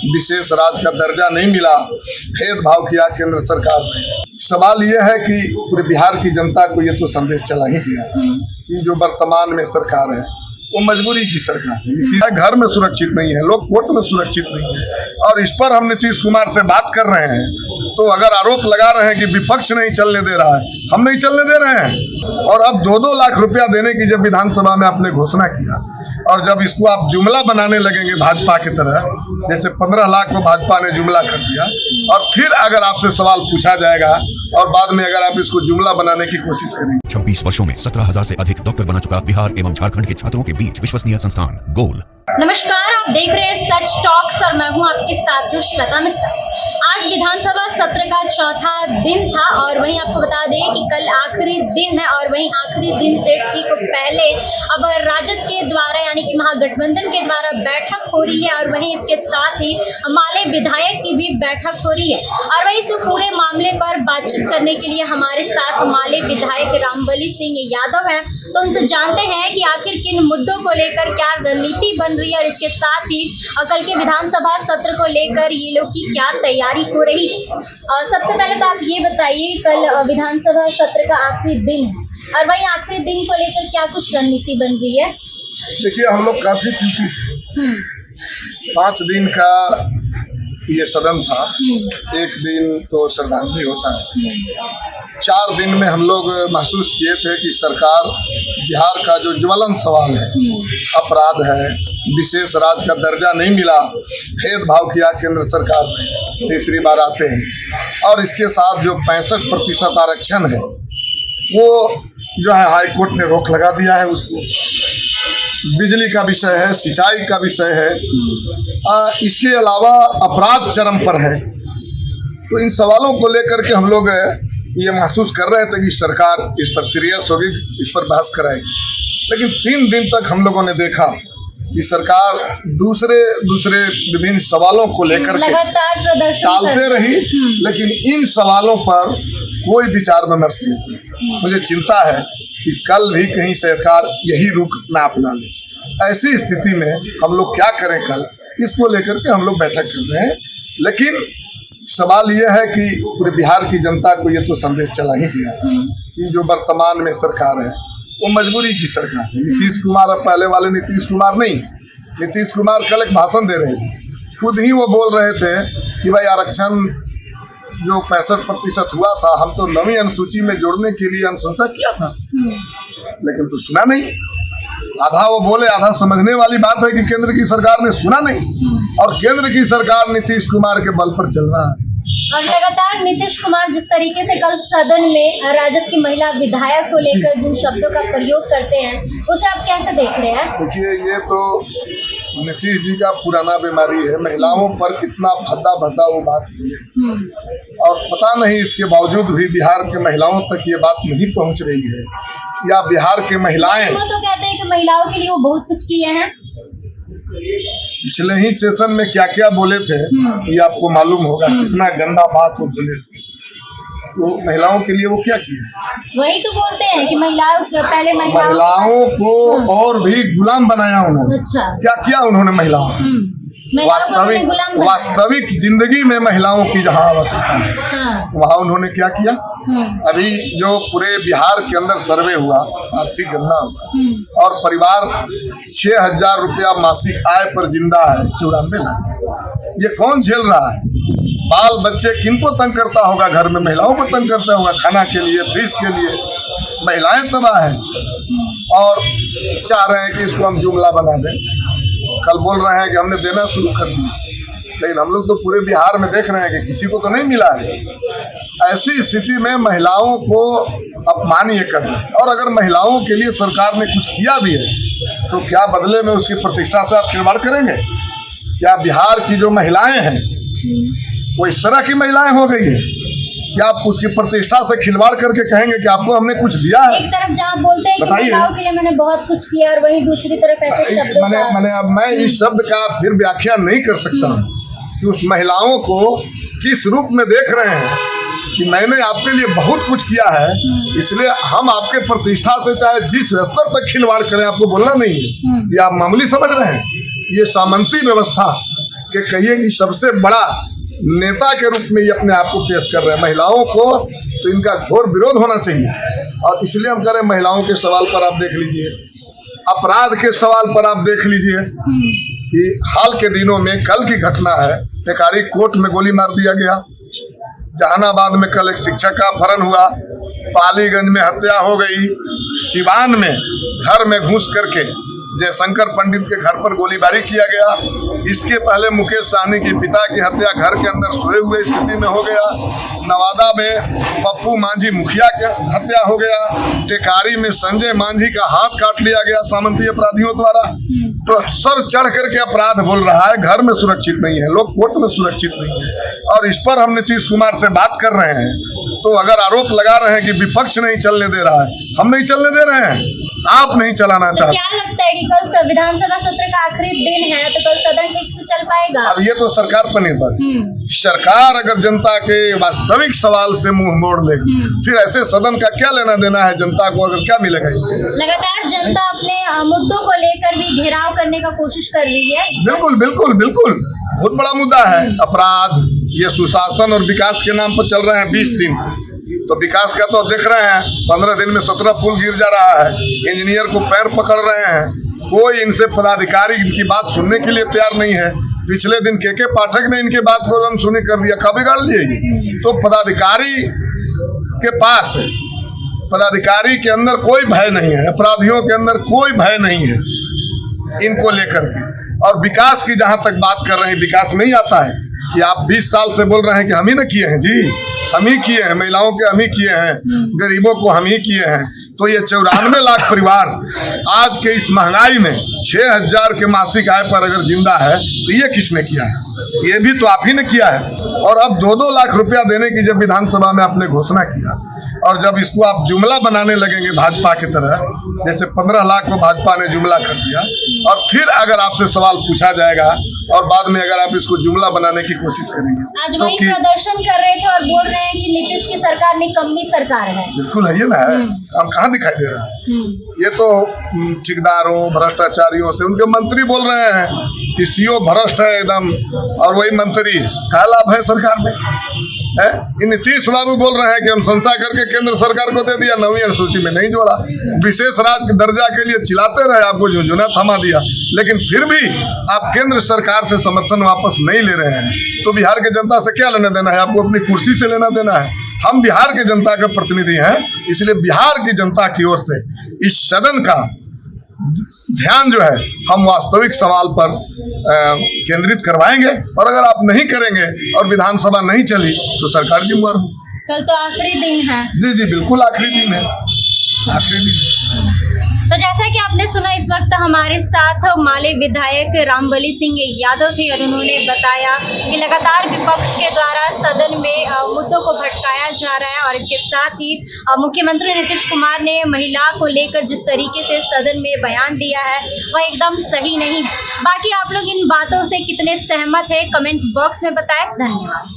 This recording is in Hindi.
विशेष राज्य का दर्जा नहीं मिला, भेदभाव किया केंद्र सरकार ने। सवाल ये है कि पूरे बिहार की जनता को ये तो संदेश चला ही दिया कि जो वर्तमान में सरकार है वो मजबूरी की सरकार है। नीतीश घर में सुरक्षित नहीं है, लोग कोर्ट में सुरक्षित नहीं है, और इस पर हम नीतीश कुमार से बात कर रहे हैं तो अगर आरोप लगा रहे हैं कि विपक्ष नहीं चलने दे रहा है, हम नहीं चलने दे रहे हैं। और अब 2-2 लाख रुपया देने की जब विधानसभा में आपने घोषणा किया और जब इसको आप जुमला बनाने लगेंगे भाजपा की तरह, जैसे 15 लाख को भाजपा ने जुमला कर दिया, और फिर अगर आपसे सवाल पूछा जाएगा और बाद में अगर आप इसको जुमला बनाने की कोशिश करेंगे। 26 वर्षों में 17,000 से अधिक डॉक्टर बना चुका बिहार एवं झारखंड के छात्रों के बीच विश्वसनीय संस्थान गोल। नमस्कार, आप देख रहे हैं सच टॉक्स और मैं हूं आपके साथ श्वेता मिश्रा। आज विधानसभा सत्र का चौथा दिन था और वहीं आपको बता दें कि कल आखिरी दिन है और वहीं आखिरी दिन से ठीक पहले अब राजद के द्वारा यानी कि महागठबंधन के द्वारा बैठक हो रही है और वहीं इसके साथ ही माले विधायक की भी बैठक हो रही है। और वहीं इस पूरे मामले पर बातचीत करने के लिए हमारे साथ माले विधायक रामबली सिंह यादव हैं, तो उनसे जानते हैं कि आखिर किन मुद्दों को लेकर क्या रणनीति बन रही है और इसके साथ ही कल के विधानसभा सत्र को लेकर ये लोग की क्या तैयारी हो रही है। सबसे पहले तो आप ये बताइए, कल विधानसभा सत्र का आखिरी दिन है और वही आखिरी दिन को लेकर क्या कुछ रणनीति बन रही है? देखिए, हम लोग काफी चिंतित थे। 5 दिन का ये सदन था, एक दिन तो श्रद्धांजलि होता है। 4 दिन में हम लोग महसूस किए थे कि सरकार बिहार का जो ज्वलंत सवाल है, अपराध है, विशेष राज्य का दर्जा नहीं मिला, भेदभाव किया केंद्र सरकार ने, तीसरी बार आते हैं, और इसके साथ जो 65% आरक्षण है वो जो है हाई कोर्ट ने रोक लगा दिया है उसको। बिजली का विषय है, सिंचाई का विषय है, इसके अलावा अपराध चरम पर है। तो इन सवालों को लेकर के हम लोग ये महसूस कर रहे थे कि सरकार इस पर सीरियस होगी, इस पर बहस कराएगी। लेकिन 3 दिन तक हम लोगों ने देखा कि सरकार दूसरे विभिन्न सवालों को लेकर के टालते रही, लेकिन इन सवालों पर कोई विचार विमर्श नहीं किया। मुझे चिंता है कि कल भी कहीं सरकार यही रुख ना अपना ले। ऐसी स्थिति में हम लोग क्या करें कल, इसको लेकर के हम लोग बैठक कर रहे हैं। लेकिन सवाल ये है कि पूरे बिहार की जनता को ये तो संदेश चला ही दिया कि जो वर्तमान में सरकार है वो मजबूरी की सरकार है। नीतीश कुमार अब पहले वाले नीतीश कुमार नहीं। नीतीश कुमार कल एक भाषण दे रहे थे, खुद ही वो बोल रहे थे कि भाई आरक्षण जो 65% हुआ था, हम तो 9वीं अनुसूची में जोड़ने के लिए अनुशंसा किया था, लेकिन तो सुना नहीं। आधा वो बोले, आधा समझने वाली बात है कि केंद्र की सरकार ने सुना नहीं, और केंद्र की सरकार नीतीश कुमार के बल पर चल रहा है। और लगातार नीतीश कुमार जिस तरीके से कल सदन में राजद की महिला विधायक को लेकर जिन शब्दों का प्रयोग करते हैं, उसे आप कैसे देख रहे हैं? देखिए, ये तो नीतीश जी का पुराना बीमारी है। महिलाओं पर कितना भद्दा वो बात हुई है, और पता नहीं इसके बावजूद भी बिहार के महिलाओं तक ये बात नहीं पहुंच रही है, या बिहार के महिलाएं वो तो कहते हैं कि महिलाओं के लिए वो बहुत कुछ किए हैं। पिछले ही सेशन में क्या क्या बोले थे ये आपको मालूम होगा, कितना गंदा बात वो बोले थे। तो महिलाओं के लिए वो क्या किया? वही तो बोलते हैं कि महिलाओं को और भी गुलाम बनाया उन्होंने। अच्छा, क्या किया उन्होंने महिलाओं? वास्तविक जिंदगी में महिलाओं की जहाँ आवश्यकता है वहाँ उन्होंने क्या किया? अभी जो पूरे बिहार के अंदर सर्वे हुआ, आर्थिक गणना हुआ, और परिवार 6,000 रुपया मासिक आय पर जिंदा है 94 लाख। ये कौन झेल रहा है? बाल बच्चे किनको तंग करता होगा? घर में महिलाओं को तंग करता होगा, खाना के लिए, फीस के लिए। महिलाएं तबाह है और चाह रहे हैं कि इसको हम जुमला बना दें। कल बोल रहे हैं कि हमने देना शुरू कर दिया, लेकिन हम लोग तो पूरे बिहार में देख रहे हैं कि किसी को तो नहीं मिला है। ऐसी स्थिति में महिलाओं को अपमान ये करना, और अगर महिलाओं के लिए सरकार ने कुछ किया भी है तो क्या बदले में उसकी प्रतिष्ठा से आप खिलवाड़ करेंगे? क्या बिहार की जो महिलाएं हैं वो इस तरह की महिलाएं हो गई है? क्या आप उसकी प्रतिष्ठा से खिलवाड़ करके कहेंगे कि आपको हमने कुछ दिया है? एक तरफ जहाँ बोलते हैं कि महिलाओं के लिए मैंने बहुत कुछ किया, और वहीं दूसरी तरफ ऐसे शब्द मैं इस शब्द का फिर व्याख्या नहीं कर सकता कि उस महिलाओं को किस रूप में देख रहे हैं कि मैंने आपके लिए बहुत कुछ किया है, इसलिए हम आपके प्रतिष्ठा से चाहे जिस स्तर तक खिलवाड़ करें आपको बोलना नहीं है। ये आप मामूली समझ रहे हैं? ये सामंती व्यवस्था कि कहिए कि सबसे बड़ा नेता के रूप में ये अपने आप को पेश कर रहे हैं। महिलाओं को तो इनका घोर विरोध होना चाहिए, और इसलिए हम कह रहे हैं महिलाओं के सवाल पर आप देख लीजिए, अपराध के सवाल पर आप देख लीजिए कि हाल के दिनों में कल की घटना है, टेकारी कोर्ट में गोली मार दिया गया, जहानाबाद में कल एक शिक्षक का अपहरण हुआ, पालीगंज में हत्या हो गई, सिवान में घर में घुस करके जयशंकर पंडित के घर पर गोलीबारी किया गया, इसके पहले मुकेश सहनी के पिता की हत्या घर के अंदर सोए हुए स्थिति में हो गया, नवादा में पप्पू मांझी मुखिया की हत्या हो गया, टेकारी में संजय मांझी का हाथ काट लिया गया सामंती अपराधियों द्वारा। तो सर चढ़ करके अपराध बोल रहा है, घर में सुरक्षित नहीं है, लोग कोर्ट में सुरक्षित नहीं है, और इस पर हम नीतीश कुमार से बात कर रहे हैं। तो अगर आरोप लगा रहे हैं कि विपक्ष नहीं चलने दे रहा है, हम नहीं चलने दे रहे हैं, आप नहीं चलाना चाहते। क्या लगता है कि कल विधानसभा सत्र का आखिरी दिन है, तो कल सदन ठीक से चल पाएगा? अब ये तो सरकार पर निर्भर है। सरकार अगर जनता के वास्तविक सवाल से मुंह मोड़ लेगी, फिर ऐसे सदन का क्या लेना देना है जनता को, अगर क्या मिलेगा इससे? लगातार जनता अपने मुद्दों को लेकर भी घेराव करने का कोशिश कर रही है। बिल्कुल बिल्कुल बिल्कुल, बहुत बड़ा मुद्दा है। अपराध, ये सुशासन और विकास के नाम पर चल रहे हैं 20 दिन से, तो विकास का तो देख रहे हैं 15 दिन में 17 पुल गिर जा रहा है, इंजीनियर को पैर पकड़ रहे हैं, कोई इनसे पदाधिकारी इनकी बात सुनने के लिए तैयार नहीं है। पिछले दिन के पाठक ने इनके बात को अनसुनी कर दिया, कब बिगाड़ दिए ये? तो पदाधिकारी के पास, पदाधिकारी के अंदर कोई भय नहीं है, अपराधियों के अंदर कोई भय नहीं है इनको लेकर के। और विकास की जहां तक बात कर रहे हैं, विकास में ही आता है कि आप 20 साल से बोल रहे हैं कि हम ही ना किए हैं। जी, हम ही किए हैं, महिलाओं के हम ही किए हैं, गरीबों को हम ही किए हैं। तो ये 94 लाख परिवार आज के इस महंगाई में 6000 के मासिक आय पर अगर जिंदा है, तो ये किसने किया है? ये भी तो आप ही ने किया है। और अब 2-2 लाख रुपया देने की जब विधानसभा में आपने घोषणा किया, और जब इसको आप जुमला बनाने लगेंगे भाजपा की तरह, जैसे 15 लाख को भाजपा ने जुमला कर दिया, और फिर अगर आपसे सवाल पूछा जाएगा और बाद में अगर आप इसको जुमला बनाने की कोशिश करेंगे, आज वही प्रदर्शन कर रहे थे और बोल रहे हैं कि नीतीश की सरकार निकम्मी सरकार है। बिल्कुल है ये ना, हम कहाँ दिखाई दे रहा है? ये तो ठेकेदारों, भ्रष्टाचारियों से उनके मंत्री बोल रहे हैं कि सीओ भ्रष्ट है एकदम, और वही मंत्री क्या लाभ है सरकार में है? नीतीश बाबू बोल रहे हैं कि हम संशय करके केंद्र सरकार को दे दिया, 9वीं अनुसूची में नहीं जोड़ा, विशेष राज्य दर्जा के लिए चिल्लाते रहे, आपको झुंझुना थमा दिया, लेकिन फिर भी आप केंद्र सरकार से समर्थन वापस नहीं ले रहे हैं। तो बिहार के जनता से क्या लेना देना है? आपको अपनी कुर्सी से लेना देना है। हम बिहार के जनता के प्रतिनिधि हैं, इसलिए बिहार की जनता की ओर से इस सदन का ध्यान जो है हम वास्तविक सवाल पर केंद्रित करवाएंगे, और अगर आप नहीं करेंगे और विधानसभा नहीं चली तो सरकार जिम्मेदार हो। कल तो आखिरी दिन है। जी जी बिल्कुल आखिरी दिन है, आखिरी दिन। तो जैसा कि आपने सुना, इस वक्त हमारे साथ माले विधायक रामबली सिंह यादव थे, और उन्होंने बताया कि लगातार विपक्ष के द्वारा सदन में मुद्दों को भटकाया जा रहा है, और इसके साथ ही मुख्यमंत्री नीतीश कुमार ने महिला को लेकर जिस तरीके से सदन में बयान दिया है वह एकदम सही नहीं है। बाकी आप लोग इन बातों से कितने सहमत है, कमेंट बॉक्स में बताएं। धन्यवाद।